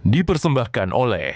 dipersembahkan oleh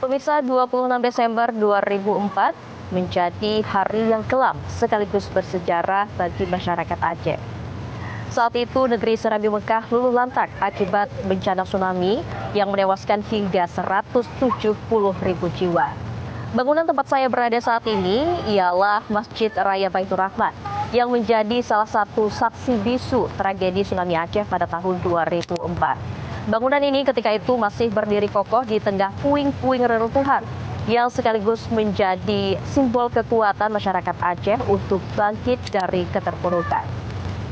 Pemirsa, 26 Desember 2004 menjadi hari yang kelam sekaligus bersejarah bagi masyarakat Aceh. Saat itu negeri Serambi Mekah luluh lantak akibat bencana tsunami yang menewaskan hingga 170.000 jiwa. Bangunan tempat saya berada saat ini ialah Masjid Raya Baitur Rahman yang menjadi salah satu saksi bisu tragedi tsunami Aceh pada tahun 2004. Bangunan ini ketika itu masih berdiri kokoh di tengah puing-puing reruntuhan yang sekaligus menjadi simbol kekuatan masyarakat Aceh untuk bangkit dari keterpurukan.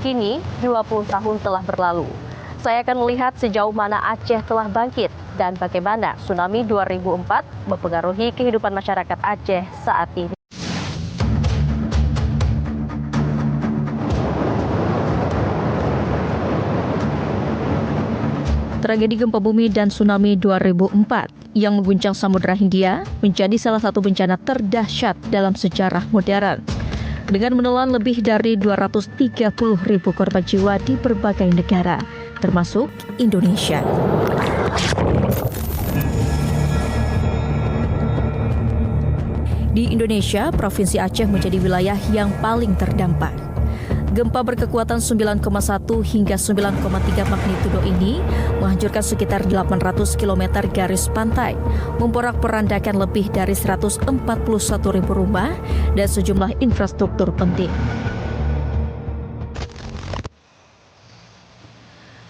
Kini 20 tahun telah berlalu. Saya akan melihat sejauh mana Aceh telah bangkit dan bagaimana tsunami 2004 mempengaruhi kehidupan masyarakat Aceh saat ini. Tragedi gempa bumi dan tsunami 2004 yang mengguncang Samudra Hindia menjadi salah satu bencana terdahsyat dalam sejarah modern. Dengan menelan lebih dari 230.000 korban jiwa di berbagai negara, termasuk Indonesia. Di Indonesia, Provinsi Aceh menjadi wilayah yang paling terdampak. Gempa berkekuatan 9,1 hingga 9,3 magnitudo ini menghancurkan sekitar 800 km garis pantai, memporak-porandakan lebih dari 141.000 rumah dan sejumlah infrastruktur penting.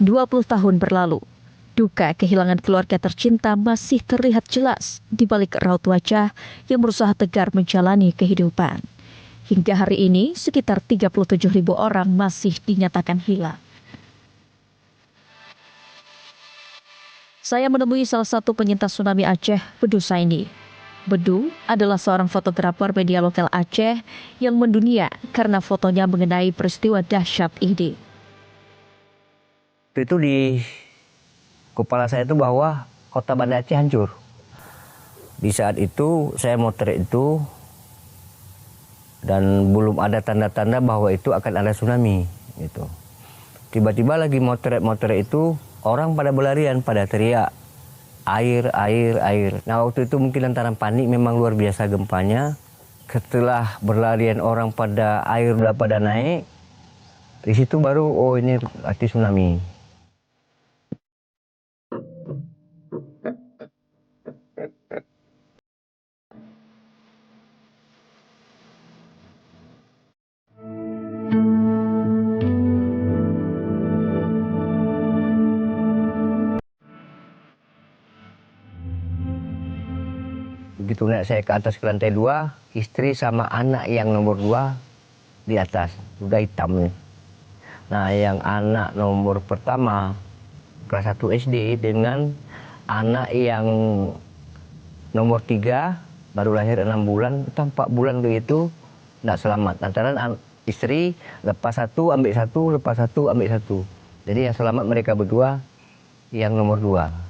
20 tahun berlalu, duka kehilangan keluarga tercinta masih terlihat jelas di balik raut wajah yang berusaha tegar menjalani kehidupan. Hingga hari ini, sekitar 37.000 orang masih dinyatakan hilang. Saya menemui salah satu penyintas tsunami Aceh, Bedu Saini. Bedu adalah seorang fotografer media lokal Aceh yang mendunia karena fotonya mengenai peristiwa dahsyat ini. Itu di kepala saya itu bahwa kota Banda Aceh hancur. Di saat itu saya motret itu dan belum ada tanda-tanda bahwa itu akan ada tsunami gitu. Tiba-tiba lagi motret itu orang pada berlarian, pada teriak air. Nah waktu itu mungkin lantaran panik, memang luar biasa gempanya. Setelah berlarian orang pada air udah pada naik, di situ baru oh ini arti tsunami. Begitu naik saya ke atas ke lantai 2, istri sama anak yang nomor 2 di atas, sudah hitam nih. Nah yang anak nomor pertama kelas 1 SD dengan anak yang nomor 3 baru lahir 6 bulan, 4 bulan begitu tidak selamat. Antara istri lepas satu ambil satu, lepas satu ambil satu. Jadi yang selamat mereka berdua, yang nomor 2.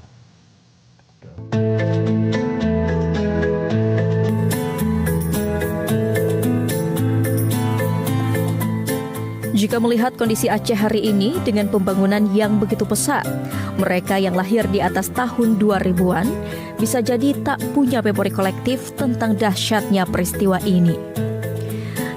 Jika melihat kondisi Aceh hari ini dengan pembangunan yang begitu pesat, mereka yang lahir di atas tahun 2000-an bisa jadi tak punya memori kolektif tentang dahsyatnya peristiwa ini.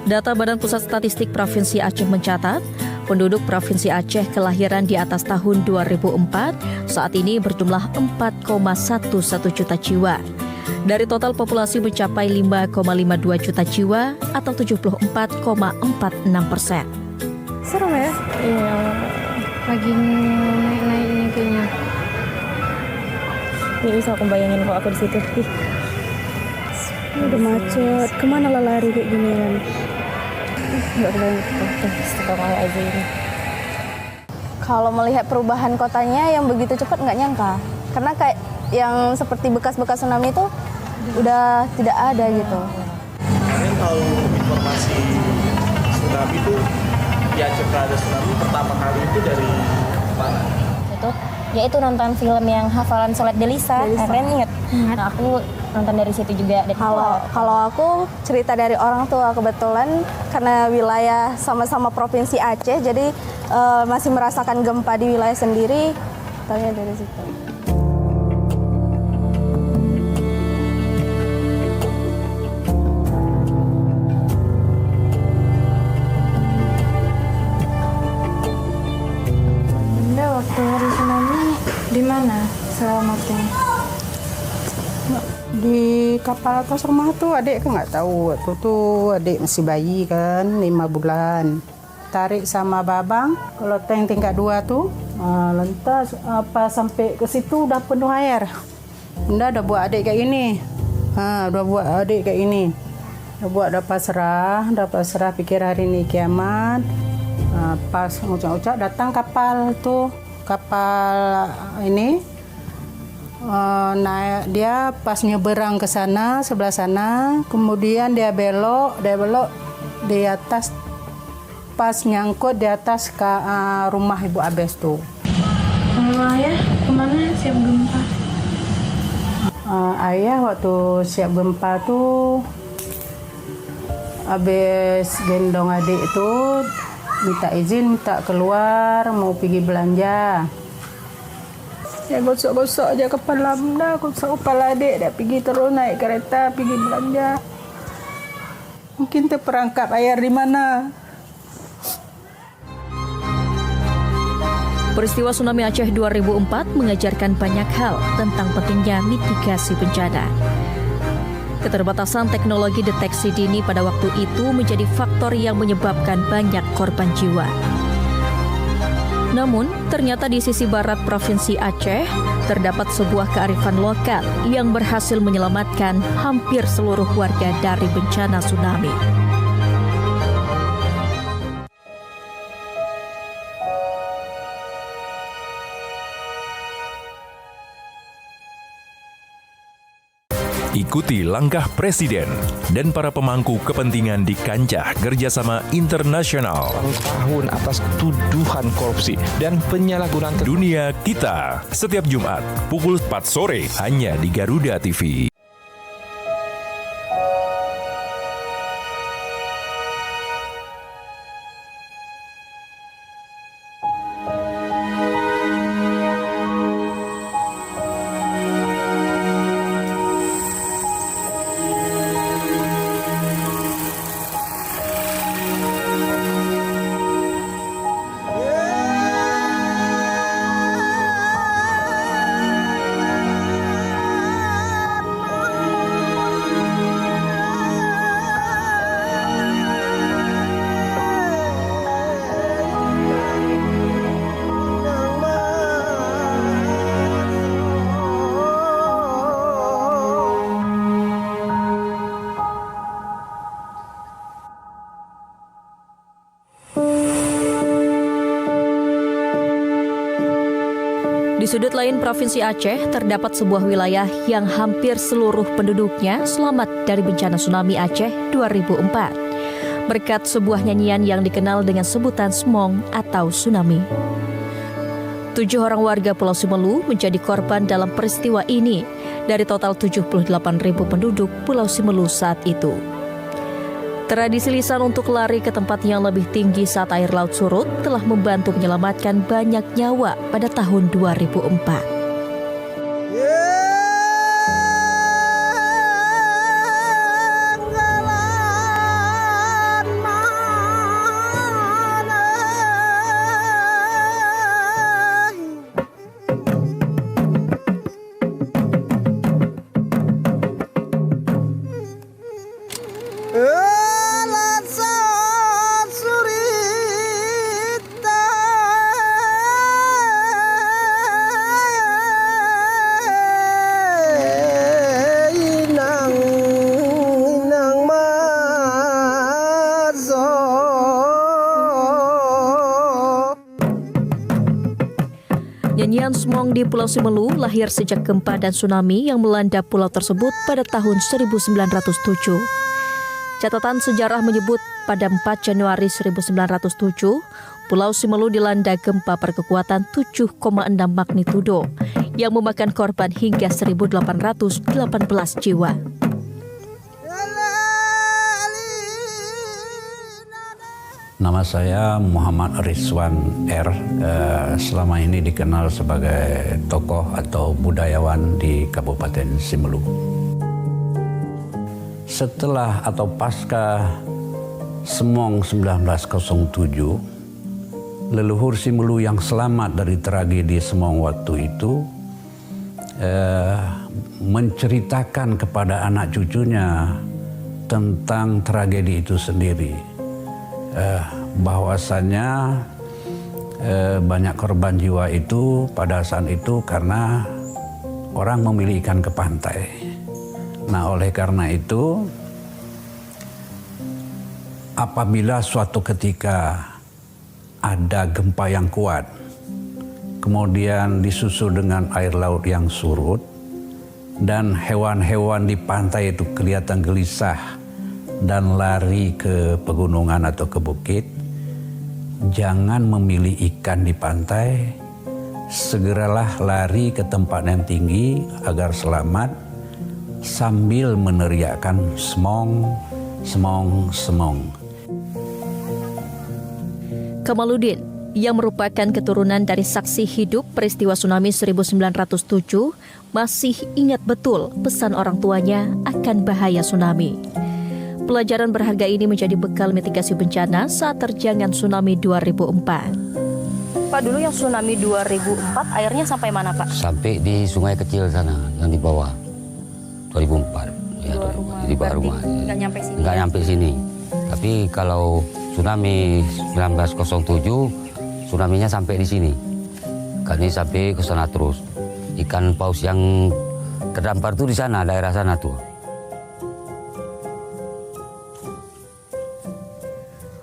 Data Badan Pusat Statistik Provinsi Aceh mencatat, penduduk Provinsi Aceh kelahiran di atas tahun 2004 saat ini berjumlah 4,11 juta jiwa. Dari total populasi mencapai 5,52 juta jiwa atau 74,46%. Serem ya? Iya, lagi naik-naiknya kayaknya. Ini bisa aku bayangin kalau aku di situ. Udah macet, kemana lah lari kayak gini kan? Nggak boleh istiqomah aja ini. Kalau melihat perubahan kotanya yang begitu cepat nggak nyangka. Karena kayak yang seperti bekas-bekas tsunami itu udah tidak ada gitu. Kalian tahu informasi tsunami itu di Aceh Prada tsunami pertama kali itu dari mana? Yaitu nonton film yang Hafalan Sholat Delisa. Keren inget. Nah, aku nonton dari situ juga. Kalau aku cerita dari orang tua kebetulan karena wilayah sama-sama provinsi Aceh, jadi masih merasakan gempa di wilayah sendiri. Taunya dari situ. Bunda waktu hari tsunami di mana selamatnya? Di kapal atas rumah tuh adik kan nggak tahu, waktu tuh adik masih bayi kan 5 bulan, tarik sama babang kalau tank tingkat 2 tuh lantas apa sampai ke situ udah penuh air. Bunda udah buat adik kayak ini, udah buat adik kayak ini, udah pasrah pikir hari ini kiamat. Pas ngucap-ngucap datang kapal ini. Naik dia pas nyeberang ke sana sebelah sana, kemudian dia belok di atas, pas nyangkut di atas ke rumah Ibu Abes tuh. Ayah kemana siap gempa? Ayah waktu siap gempa tuh habis gendong adik itu minta keluar mau pergi belanja. Ya gosok-gosok aja kepala Bunda, gosok kepala adik, dia pergi terus naik kereta, pergi belanja. Mungkin terperangkap air di mana. Peristiwa tsunami Aceh 2004 mengajarkan banyak hal tentang pentingnya mitigasi bencana. Keterbatasan teknologi deteksi dini pada waktu itu menjadi faktor yang menyebabkan banyak korban jiwa. Namun, ternyata di sisi barat Provinsi Aceh, terdapat sebuah kearifan lokal yang berhasil menyelamatkan hampir seluruh warga dari bencana tsunami. Ikuti langkah Presiden dan para pemangku kepentingan di kancah kerjasama internasional. Tahun atas tuduhan korupsi dan penyalahgunaan Dunia Kita, setiap Jumat pukul 4 sore hanya di Garuda TV. Di sudut lain Provinsi Aceh, terdapat sebuah wilayah yang hampir seluruh penduduknya selamat dari bencana tsunami Aceh 2004. Berkat sebuah nyanyian yang dikenal dengan sebutan Smong atau tsunami. 7 orang warga Pulau Simelu menjadi korban dalam peristiwa ini dari total 78.000 penduduk Pulau Simelu saat itu. Tradisi lisan untuk lari ke tempat yang lebih tinggi saat air laut surut telah membantu menyelamatkan banyak nyawa pada tahun 2004. Kepunyaan Semong di Pulau Simelu lahir sejak gempa dan tsunami yang melanda pulau tersebut pada tahun 1907. Catatan sejarah menyebut pada 4 Januari 1907, Pulau Simelu dilanda gempa berkekuatan 7,6 magnitudo yang memakan korban hingga 1.818 jiwa. Nama saya Muhammad Rizwan R. Selama ini dikenal sebagai tokoh atau budayawan di Kabupaten Simelu. Setelah atau pasca Semong 1907, leluhur Simelu yang selamat dari tragedi Semong waktu itu menceritakan kepada anak cucunya tentang tragedi itu sendiri. Bahwasannya banyak korban jiwa itu pada saat itu karena orang memilih ikan ke pantai. Nah, oleh karena itu apabila suatu ketika ada gempa yang kuat, kemudian disusul dengan air laut yang surut, dan hewan-hewan di pantai itu kelihatan gelisah dan lari ke pegunungan atau ke bukit, jangan memilih ikan di pantai, segeralah lari ke tempat yang tinggi agar selamat sambil meneriakkan semong, semong, semong. Kamaludin, yang merupakan keturunan dari saksi hidup peristiwa tsunami 1907, masih ingat betul pesan orang tuanya akan bahaya tsunami. Pelajaran berharga ini menjadi bekal mitigasi bencana saat terjangan tsunami 2004. Pak, dulu yang tsunami 2004 airnya sampai mana, Pak? Sampai di sungai kecil sana, yang di bawah. 2004. Ya, di bawah rumah. Nggak nyampe sini? Nggak nyampe sini. Tapi kalau tsunami 1907, tsunami-nya sampai di sini. Kali ini sampai ke sana terus. Ikan paus yang terdampar tuh di sana, daerah sana tuh.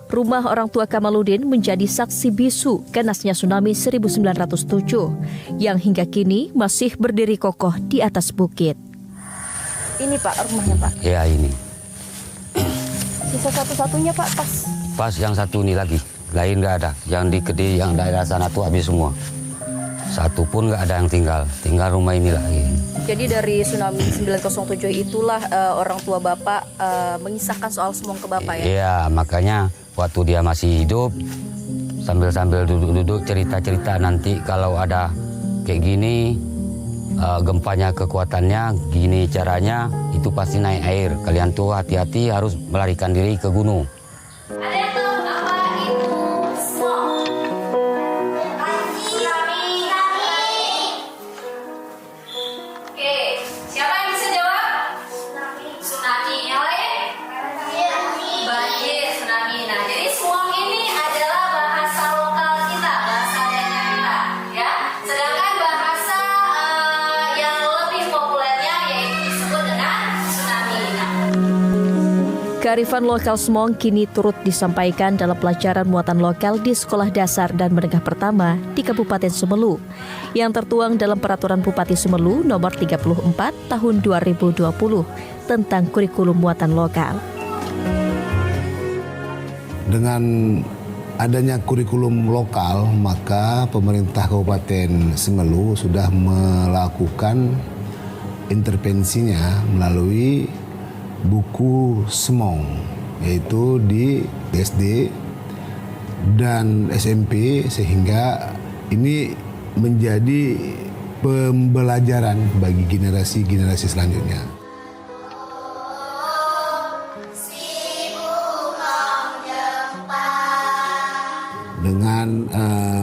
Rumah orang tua Kamaludin menjadi saksi bisu ganasnya tsunami 1907 yang hingga kini masih berdiri kokoh di atas bukit. Ini Pak, rumahnya Pak? Ya, ini. Sisa satu-satunya Pak, Pas yang satu ini lagi, lain nggak ada. Yang di Kediri, yang daerah sana tuh habis semua. Satu pun nggak ada yang tinggal rumah ini lagi. Jadi dari tsunami 1907 itulah orang tua Bapak mengisahkan soal Semong ke Bapak ya? Iya, makanya waktu dia masih hidup, sambil-sambil duduk-duduk cerita-cerita nanti kalau ada kayak gini, gempanya kekuatannya, gini caranya, itu pasti naik air. Kalian tuh hati-hati harus melarikan diri ke gunung. Ada yang tahu apa itu Semong? Oke, siapa yang bisa jawab? Tsunami. Yang lain? Banjir, tsunami. Nah, jadi Semong ini adalah bahasa lokal kita, bahasa daerah kita, ya. Sedangkan bahasa yang lebih populernya yaitu disebut dengan tsunami. Kearifan lokal Semong kini turut disampaikan dalam pelajaran muatan lokal di sekolah dasar dan menengah pertama di Kabupaten Simelu yang tertuang dalam Peraturan Bupati Simelu Nomor 34 Tahun 2020 tentang kurikulum muatan lokal. Dengan adanya kurikulum lokal, maka pemerintah Kabupaten Simelu sudah melakukan intervensinya melalui buku Semong, yaitu di SD dan SMP, sehingga ini menjadi pembelajaran bagi generasi-generasi selanjutnya. Dengan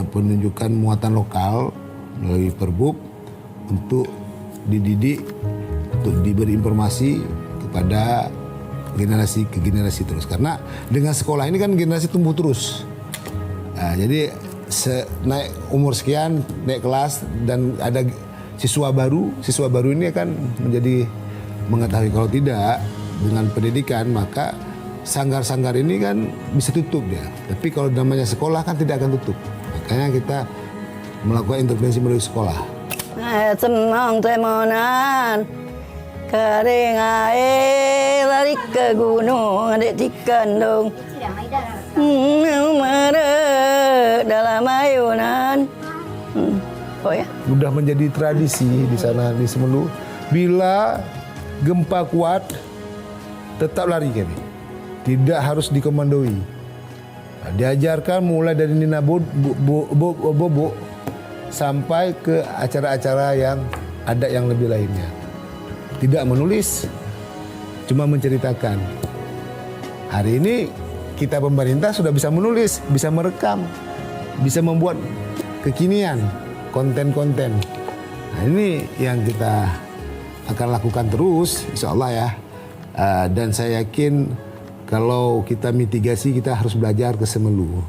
penunjukan muatan lokal melalui Perbub untuk dididik, untuk diberi informasi kepada generasi ke generasi terus, karena dengan sekolah ini kan generasi tumbuh terus. Nah, jadi naik umur sekian, naik kelas, dan ada siswa baru ini akan menjadi mengetahui. Kalau tidak dengan pendidikan, maka sanggar-sanggar ini kan bisa tutup dia. Tapi kalau namanya sekolah kan tidak akan tutup. Makanya kita melakukan intervensi melalui sekolah. Senang temenan, kering air lari ke gunung, adik dikandung. Dalam ayunan. Oh ya. Sudah menjadi tradisi di sana di Semelu. Bila gempa kuat, tetap lari kami. Tidak harus dikomandoi. Nah, diajarkan mulai dari Nina Bobo sampai ke acara-acara yang ada yang lebih lainnya. Tidak menulis, cuma menceritakan. Hari ini kita pemerintah sudah bisa menulis, bisa merekam, bisa membuat kekinian, konten-konten. Nah, ini yang kita akan lakukan terus, insya Allah ya. Dan saya yakin kalau kita mitigasi, kita harus belajar ke Semelu.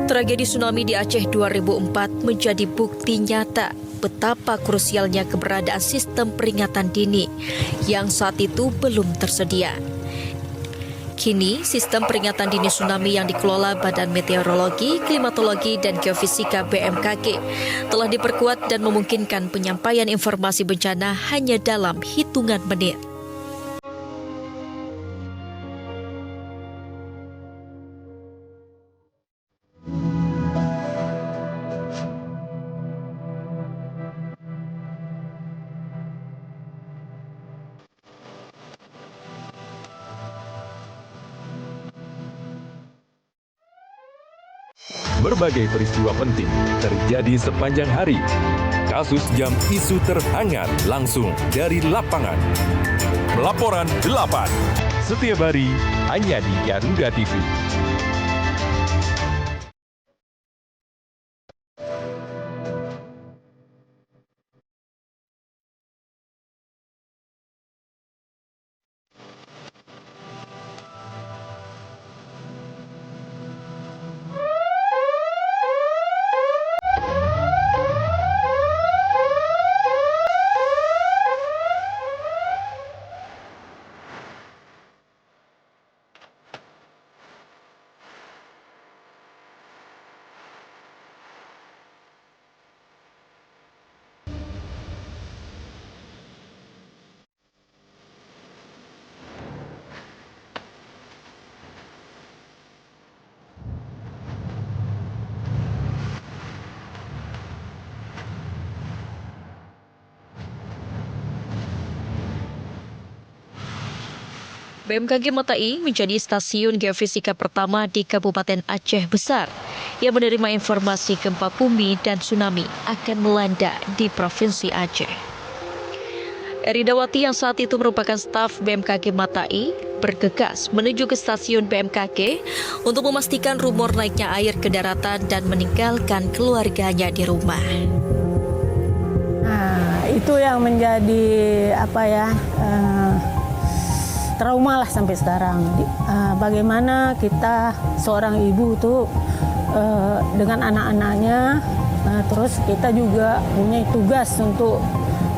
Tragedi tsunami di Aceh 2004 menjadi bukti nyata betapa krusialnya keberadaan sistem peringatan dini yang saat itu belum tersedia. Kini, sistem peringatan dini tsunami yang dikelola Badan Meteorologi, Klimatologi, dan Geofisika BMKG telah diperkuat dan memungkinkan penyampaian informasi bencana hanya dalam hitungan menit. Berbagai peristiwa penting terjadi sepanjang hari. Kasus jam isu terhangat langsung dari lapangan. Laporan 8. Setiap hari hanya di Garuda TV. BMKG Matai menjadi stasiun geofisika pertama di Kabupaten Aceh Besar yang menerima informasi gempa bumi dan tsunami akan melanda di Provinsi Aceh. Eridawati yang saat itu merupakan staf BMKG Matai bergegas menuju ke stasiun BMKG untuk memastikan rumor naiknya air ke daratan dan meninggalkan keluarganya di rumah. Nah, itu yang menjadi trauma lah sampai sekarang. Bagaimana kita seorang ibu tuh dengan anak-anaknya, terus kita juga punya tugas untuk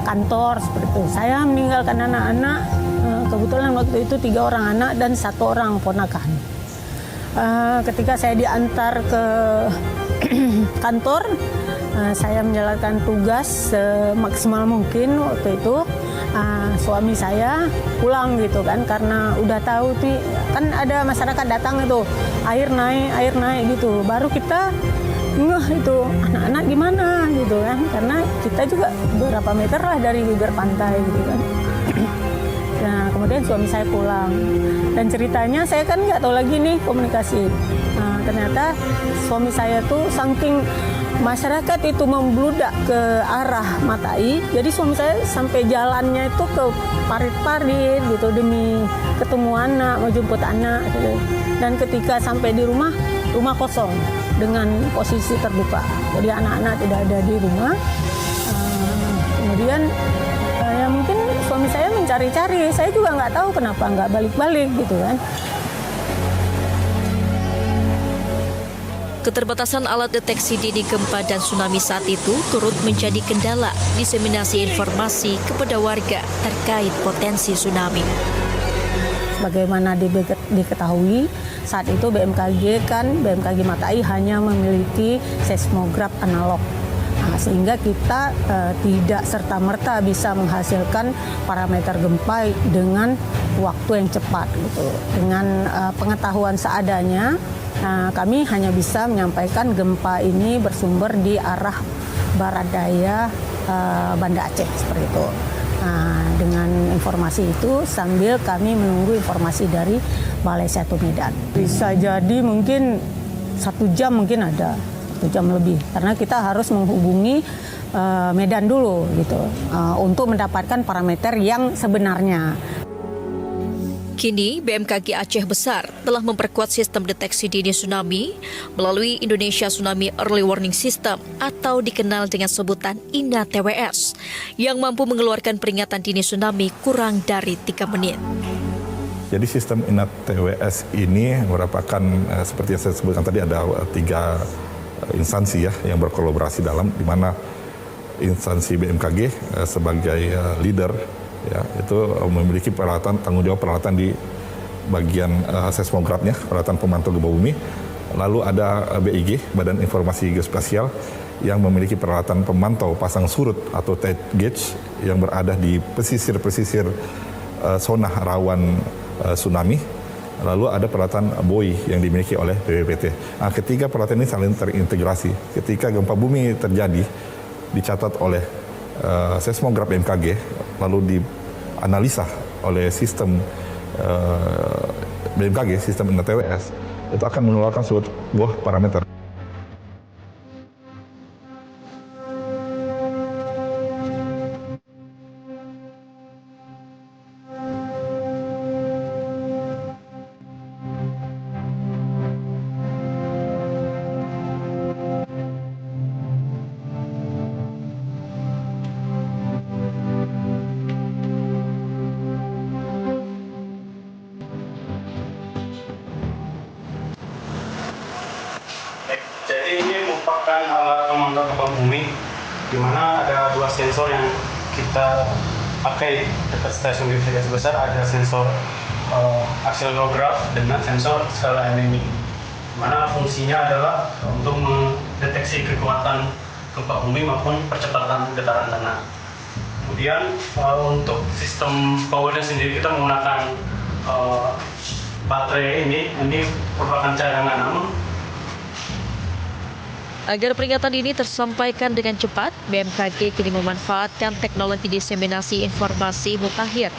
kantor seperti itu. Saya meninggalkan anak-anak, kebetulan waktu itu 3 orang anak dan 1 orang ponakan. Ketika saya diantar ke kantor, saya menjalankan tugas semaksimal mungkin waktu itu. Suami saya pulang gitu kan, karena udah tahu kan ada masyarakat datang itu air naik gitu, baru kita ngeh itu anak-anak gimana gitu kan, karena kita juga beberapa meter lah dari bibir pantai gitu kan. Nah kemudian suami saya pulang dan ceritanya saya kan nggak tahu lagi nih komunikasi. Ternyata suami saya tuh saking masyarakat itu membludak ke arah Matai, jadi suami saya sampai jalannya itu ke parit-parit gitu demi ketemu anak, mau jemput anak gitu. Dan ketika sampai di rumah kosong dengan posisi terbuka, jadi anak-anak tidak ada di rumah. Kemudian ya mungkin suami saya mencari-cari, saya juga nggak tahu kenapa nggak balik-balik gitu kan. Keterbatasan alat deteksi dini gempa dan tsunami saat itu turut menjadi kendala diseminasi informasi kepada warga terkait potensi tsunami. Sebagaimana diketahui, saat itu BMKG Matai hanya memiliki seismograf analog. Nah, sehingga kita tidak serta-merta bisa menghasilkan parameter gempa dengan waktu yang cepat gitu. Dengan pengetahuan seadanya, kami hanya bisa menyampaikan gempa ini bersumber di arah barat daya Banda Aceh seperti itu. Nah, dengan informasi itu sambil kami menunggu informasi dari Balai 1 Medan. Bisa jadi mungkin 1 jam mungkin ada. 1 jam lebih karena kita harus menghubungi Medan dulu gitu untuk mendapatkan parameter yang sebenarnya. Kini, BMKG Aceh Besar telah memperkuat sistem deteksi dini tsunami melalui Indonesia Tsunami Early Warning System atau dikenal dengan sebutan INA-TWS yang mampu mengeluarkan peringatan dini tsunami kurang dari 3 menit. Jadi sistem INA-TWS ini merupakan seperti yang saya sebutkan tadi ada 3 instansi ya yang berkolaborasi dalam di mana instansi BMKG sebagai leader ya itu memiliki tanggung jawab peralatan di bagian seismografnya, peralatan pemantau gempa bumi. Lalu ada BIG, Badan Informasi Geospasial, yang memiliki peralatan pemantau pasang surut atau tide gauge yang berada di pesisir-pesisir zona rawan tsunami. Lalu ada peralatan buoy yang dimiliki oleh BPPT. Nah, ketiga peralatan ini saling terintegrasi. Ketika gempa bumi terjadi, dicatat oleh seismograf BMKG, lalu dianalisa oleh sistem BMKG, sistem INA-TWS, itu akan mengeluarkan sebuah parameter. Jadi ini merupakan alat pemantau gempa bumi, di mana ada 2 sensor yang kita pakai dekat stasiun geofisika besar. Ada sensor akselerograf dengan sensor skala MMI, di mana fungsinya adalah untuk mendeteksi kekuatan gempa bumi maupun percepatan getaran tanah. Kemudian untuk sistem powernya sendiri kita menggunakan baterai ini merupakan cadangan, namun agar peringatan ini tersampaikan dengan cepat, BMKG kini memanfaatkan teknologi diseminasi informasi mutakhir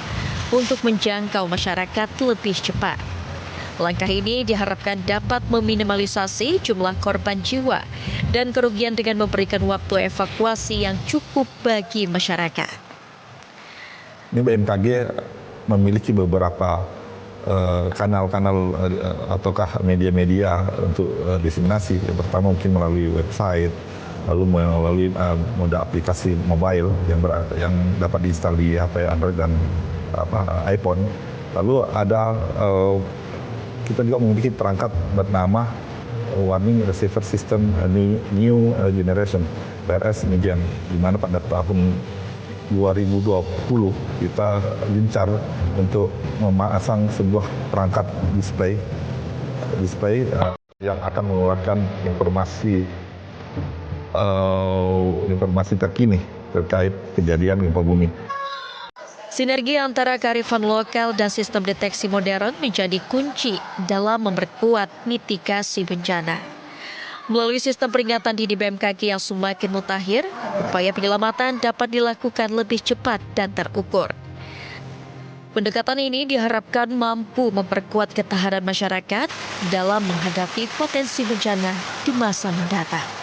untuk menjangkau masyarakat lebih cepat. Langkah ini diharapkan dapat meminimalisasi jumlah korban jiwa dan kerugian dengan memberikan waktu evakuasi yang cukup bagi masyarakat. Ini BMKG memiliki beberapa kanal-kanal ataukah media-media untuk diseminasi. Yang pertama mungkin melalui website, lalu melalui moda aplikasi mobile yang dapat diinstal di HP Android dan iPhone. Lalu ada kita juga memiliki perangkat bernama Warning Receiver System New Generation PRS demikian, di mana pada tahun 2020 kita gencar untuk memasang sebuah perangkat display yang akan mengeluarkan informasi terkini terkait kejadian gempa bumi. Sinergi antara kearifan lokal dan sistem deteksi modern menjadi kunci dalam memperkuat mitigasi bencana. Melalui sistem peringatan dini BMKG yang semakin mutakhir, upaya penyelamatan dapat dilakukan lebih cepat dan terukur. Pendekatan ini diharapkan mampu memperkuat ketahanan masyarakat dalam menghadapi potensi bencana di masa mendatang.